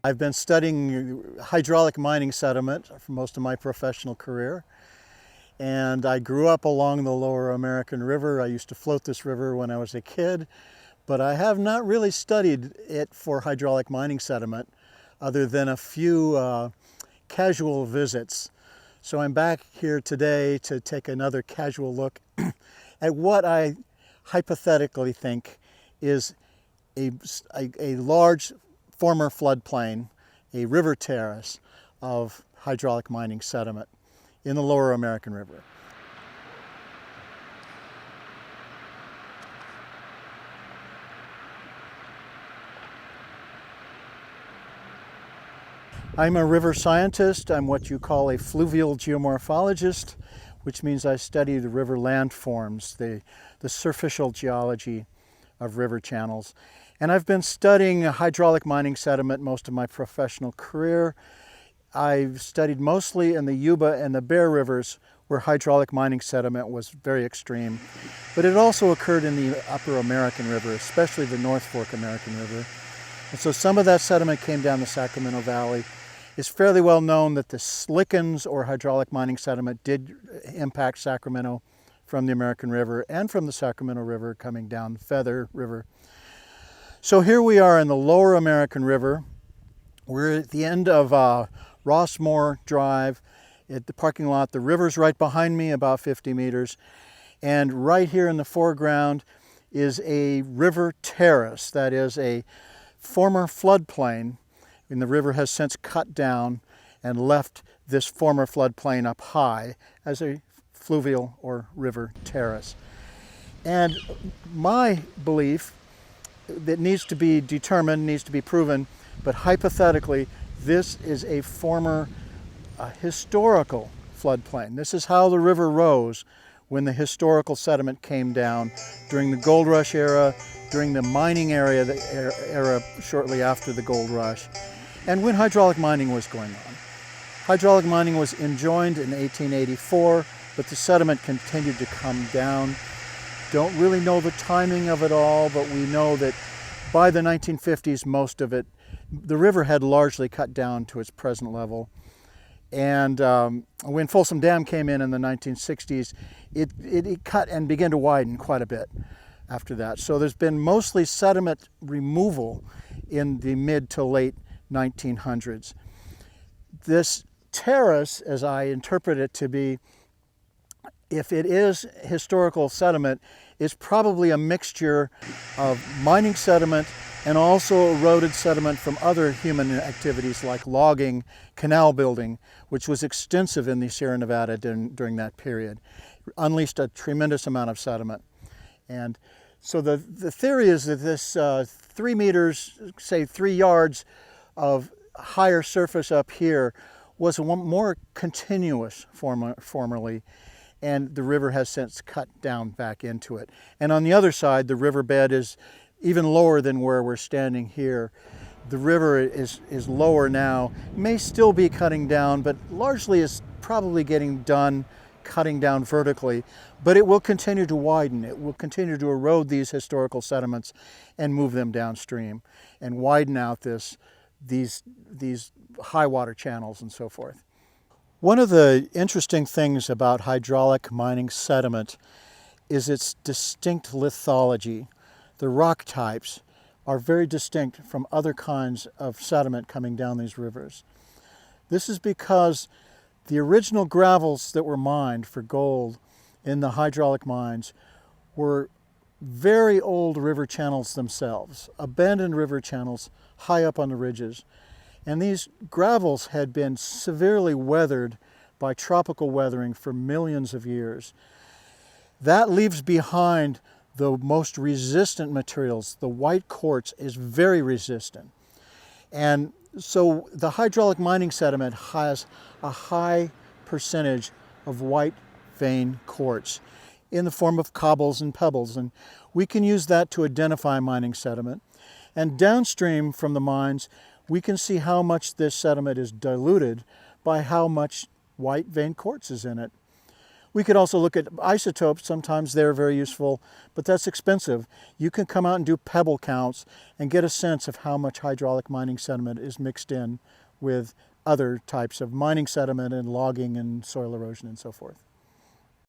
I've been studying hydraulic mining sediment for most of my professional career. And I grew up along the Lower American River. I used to float this river when I was a kid, but I have not really studied it for hydraulic mining sediment other than a few casual visits. So I'm back here today to take another casual look at what I hypothetically think is a large former floodplain, a river terrace of hydraulic mining sediment in the Lower American River. I'm a river scientist. I'm what you call a fluvial geomorphologist, which means I study the river landforms, the superficial geology of river channels. And I've been studying hydraulic mining sediment most of my professional career. I've studied mostly in the Yuba and the Bear rivers where hydraulic mining sediment was very extreme. But it also occurred in the Upper American River, especially the North Fork American River. And so some of that sediment came down the Sacramento Valley. It's fairly well known that the slickens or hydraulic mining sediment did impact Sacramento from the American River and from the Sacramento River coming down Feather River. So here we are in the Lower American River. We're at the end of Rossmore Drive at the parking lot. The river's right behind me, about 50 meters. And right here in the foreground is a river terrace. That is a former floodplain, and the river has since cut down and left this former floodplain up high as a fluvial or river terrace. And my belief that needs to be determined, needs to be proven, but hypothetically, this is a former historical floodplain. This is how the river rose when the historical sediment came down during the Gold Rush era, during the mining era shortly after the Gold Rush, and when hydraulic mining was going on. Hydraulic mining was enjoined in 1884, but the sediment continued to come down. Don't really know the timing of it all, but we know that by the 1950s, most of it, the river had largely cut down to its present level. And when Folsom Dam came in the 1960s, it cut and began to widen quite a bit after that. So there's been mostly sediment removal in the mid to late 1900s. This terrace, as I interpret it to be, if it is historical sediment, is probably a mixture of mining sediment and also eroded sediment from other human activities like logging, canal building, which was extensive in the Sierra Nevada during that period. Unleashed a tremendous amount of sediment. And so the theory is that this 3 meters, say 3 yards of higher surface up here was more continuous formerly, and the river has since cut down back into it. And on the other side, the riverbed is even lower than where we're standing here. The river is lower now, may still be cutting down, but largely is probably getting done cutting down vertically, but it will continue to widen. It will continue to erode these historical sediments and move them downstream and widen out these high water channels and so forth. One of the interesting things about hydraulic mining sediment is its distinct lithology. The rock types are very distinct from other kinds of sediment coming down these rivers. This is because the original gravels that were mined for gold in the hydraulic mines were very old river channels themselves, abandoned river channels high up on the ridges. And these gravels had been severely weathered by tropical weathering for millions of years. That leaves behind the most resistant materials. The white quartz is very resistant. And so the hydraulic mining sediment has a high percentage of white vein quartz in the form of cobbles and pebbles. And we can use that to identify mining sediment. And downstream from the mines, we can see how much this sediment is diluted by how much white vein quartz is in it. We could also look at isotopes. Sometimes they're very useful, but that's expensive. You can come out and do pebble counts and get a sense of how much hydraulic mining sediment is mixed in with other types of mining sediment and logging and soil erosion and so forth.